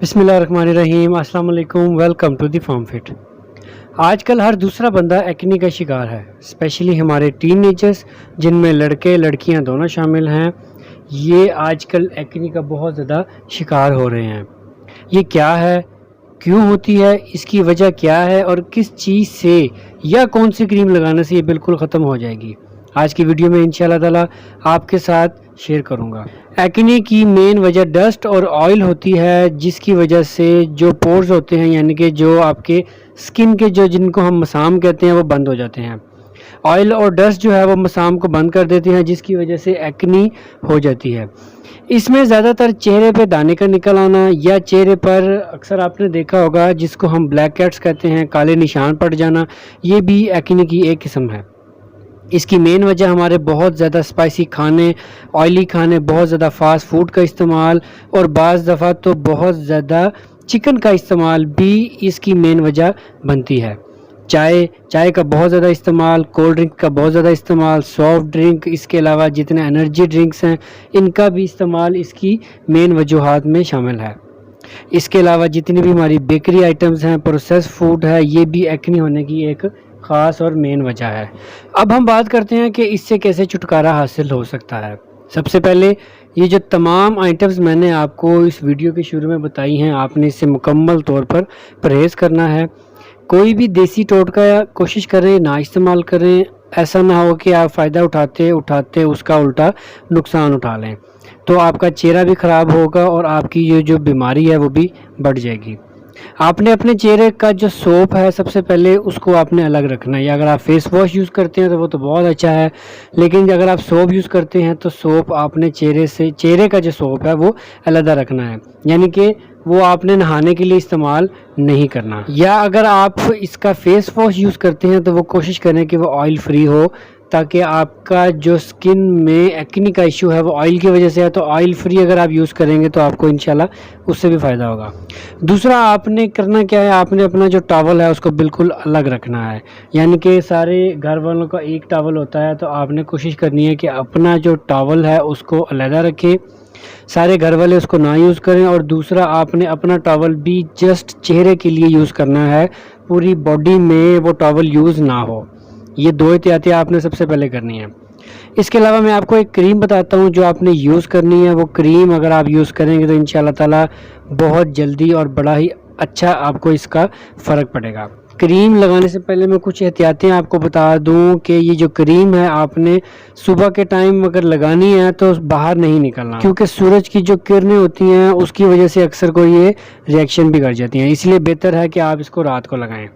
بسم اللہ الرحمن الرحیم، السلام علیکم، welcome to the farm fit. آج کل ہر دوسرا بندہ ایکنی کا شکار ہے، اسپیشلی ہمارے ٹین ایجرز جن میں لڑکے لڑکیاں دونوں شامل ہیں۔ یہ آج کل ایکنی کا بہت زیادہ شکار ہو رہے ہیں۔ یہ کیا ہے، کیوں ہوتی ہے، اس کی وجہ کیا ہے اور کس چیز سے یا کون سی کریم لگانے سے یہ بالکل ختم ہو جائے گی، آج کی ویڈیو میں انشاءاللہ تعالی آپ کے ساتھ شیئر کروں گا۔ ایکنی کی مین وجہ ڈسٹ اور آئل ہوتی ہے، جس کی وجہ سے جو پورز ہوتے ہیں، یعنی کہ جو آپ کے سکن کے جن کو ہم مسام کہتے ہیں، وہ بند ہو جاتے ہیں۔ آئل اور ڈسٹ جو ہے وہ مسام کو بند کر دیتے ہیں، جس کی وجہ سے ایکنی ہو جاتی ہے۔ اس میں زیادہ تر چہرے پہ دانے کا نکل آنا، یا چہرے پر اکثر آپ نے دیکھا ہوگا جس کو ہم بلیک کیٹس کہتے ہیں، کالے نشان پڑ جانا، یہ بھی ایکنی کی ایک قسم ہے۔ اس کی مین وجہ ہمارے بہت زیادہ اسپائسی کھانے، آئلی کھانے، بہت زیادہ فاسٹ فوڈ کا استعمال اور بعض دفعہ تو بہت زیادہ چکن کا استعمال بھی اس کی مین وجہ بنتی ہے۔ چائے کا بہت زیادہ استعمال، کولڈ ڈرنک کا بہت زیادہ استعمال، سافٹ ڈرنک، اس کے علاوہ جتنے انرجی ڈرنکس ہیں ان کا بھی استعمال اس کی مین وجوہات میں شامل ہے۔ اس کے علاوہ جتنی بھی ہماری بیکری آئٹمز ہیں، پروسیس فوڈ ہے، یہ بھی ایکنی ہونے کی ایک خاص اور مین وجہ ہے۔ اب ہم بات کرتے ہیں کہ اس سے کیسے چھٹکارا حاصل ہو سکتا ہے۔ سب سے پہلے یہ جو تمام آئٹمز میں نے آپ کو اس ویڈیو کے شروع میں بتائی ہیں، آپ نے اس سے مکمل طور پر پرہیز کرنا ہے۔ کوئی بھی دیسی ٹوٹکا کوشش کریں نہ استعمال کریں، ایسا نہ ہو کہ آپ فائدہ اٹھاتے اس کا الٹا نقصان اٹھا لیں، تو آپ کا چہرہ بھی خراب ہوگا اور آپ کی یہ جو بیماری ہے وہ بھی بڑھ جائے گی۔ آپ نے اپنے چہرے کا جو سوپ ہے سب سے پہلے اس کو آپ نے الگ رکھنا ہے، یا اگر آپ فیس واش یوز کرتے ہیں تو وہ تو بہت اچھا ہے، لیکن اگر آپ سوپ یوز کرتے ہیں تو سوپ آپ نے چہرے کا جو سوپ ہے وہ علیحدہ رکھنا ہے، یعنی کہ وہ آپ نے نہانے کے لیے استعمال نہیں کرنا۔ یا اگر آپ اس کا فیس واش یوز کرتے ہیں تو وہ کوشش کریں کہ وہ آئل فری ہو، تاکہ آپ کا جو سکن میں ایکنی کا ایشو ہے وہ آئل کی وجہ سے ہے، تو آئل فری اگر آپ یوز کریں گے تو آپ کو انشاءاللہ اس سے بھی فائدہ ہوگا۔ دوسرا آپ نے کرنا کیا ہے، آپ نے اپنا جو ٹاول ہے اس کو بالکل الگ رکھنا ہے، یعنی کہ سارے گھر والوں کا ایک ٹاول ہوتا ہے، تو آپ نے کوشش کرنی ہے کہ اپنا جو ٹاول ہے اس کو علیحدہ رکھیں، سارے گھر والے اس کو نہ یوز کریں۔ اور دوسرا آپ نے اپنا ٹاول بھی جسٹ چہرے کے لیے یوز کرنا ہے، پوری باڈی میں وہ ٹاول یوز نہ ہو۔ یہ دو احتیاطیں آپ نے سب سے پہلے کرنی ہیں۔ اس کے علاوہ میں آپ کو ایک کریم بتاتا ہوں جو آپ نے یوز کرنی ہے۔ وہ کریم اگر آپ یوز کریں گے تو انشاءاللہ تعالی بہت جلدی اور بڑا ہی اچھا آپ کو اس کا فرق پڑے گا۔ کریم لگانے سے پہلے میں کچھ احتیاطیں آپ کو بتا دوں کہ یہ جو کریم ہے آپ نے صبح کے ٹائم اگر لگانی ہے تو باہر نہیں نکلنا، کیونکہ سورج کی جو کرنیں ہوتی ہیں اس کی وجہ سے اکثر کو یہ ریئیکشن بھی کر جاتی ہیں، اس لیے بہتر ہے کہ آپ اس کو رات کو لگائیں۔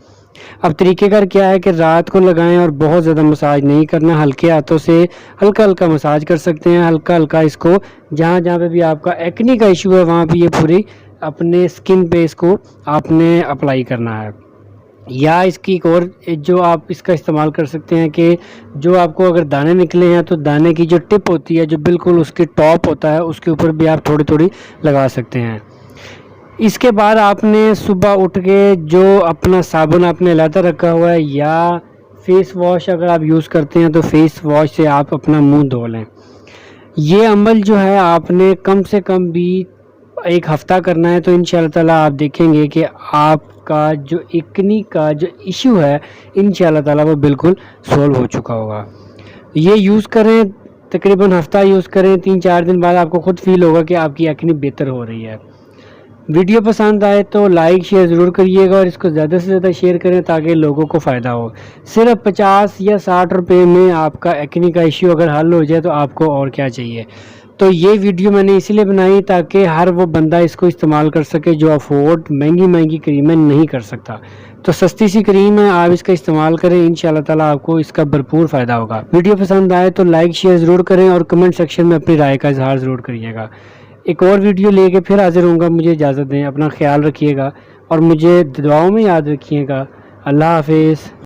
اب طریقہ کار کیا ہے کہ رات کو لگائیں اور بہت زیادہ مساج نہیں کرنا، ہلکے ہاتھوں سے ہلکا ہلکا مساج کر سکتے ہیں، ہلکا ہلکا اس کو جہاں پہ بھی آپ کا ایکنی کا ایشو ہے وہاں پہ یہ پوری اپنے سکن پہ اس کو آپ نے اپلائی کرنا ہے۔ یا اس کی ایک اور جو آپ اس کا استعمال کر سکتے ہیں کہ جو آپ کو اگر دانے نکلے ہیں تو دانے کی جو ٹپ ہوتی ہے، جو بالکل اس کے ٹاپ ہوتا ہے، اس کے اوپر بھی آپ تھوڑی تھوڑی لگا سکتے ہیں۔ اس کے بعد آپ نے صبح اٹھ کے جو اپنا صابن آپ نے علیحدہ رکھا ہوا ہے، یا فیس واش اگر آپ یوز کرتے ہیں تو فیس واش سے آپ اپنا منہ دھو لیں۔ یہ عمل جو ہے آپ نے کم سے کم بھی ایک ہفتہ کرنا ہے، تو انشاءاللہ تعالیٰ آپ دیکھیں گے کہ آپ کا جو ایکنی کا جو ایشو ہے انشاءاللہ تعالیٰ وہ بالکل سولو ہو چکا ہوگا۔ یہ یوز کریں، تقریباً ہفتہ یوز کریں، 3-4 دن بعد آپ کو خود فیل ہوگا کہ آپ کی ایکنی بہتر ہو رہی ہے۔ ویڈیو پسند آئے تو لائک شیئر ضرور کریے گا، اور اس کو زیادہ سے زیادہ شیئر کریں تاکہ لوگوں کو فائدہ ہو۔ صرف 50 یا 60 روپے میں آپ کا ایکنی کا ایشو اگر حل ہو جائے تو آپ کو اور کیا چاہیے۔ تو یہ ویڈیو میں نے اسی لیے بنائی تاکہ ہر وہ بندہ اس کو استعمال کر سکے جو افورڈ مہنگی کریمیں نہیں کر سکتا۔ تو سستی سی کریم ہے، آپ اس کا استعمال کریں، انشاءاللہ تعالیٰ آپ کو اس کا بھرپور فائدہ ہوگا۔ ویڈیو پسند آئے تو لائک شیئر ضرور کریں، اور کمنٹ سیکشن میں اپنی رائے کا اظہار ضرور کریے گا۔ ایک اور ویڈیو لے کے پھر حاضر ہوں گا، مجھے اجازت دیں، اپنا خیال رکھیے گا اور مجھے دعاؤں میں یاد رکھیے گا۔ اللہ حافظ۔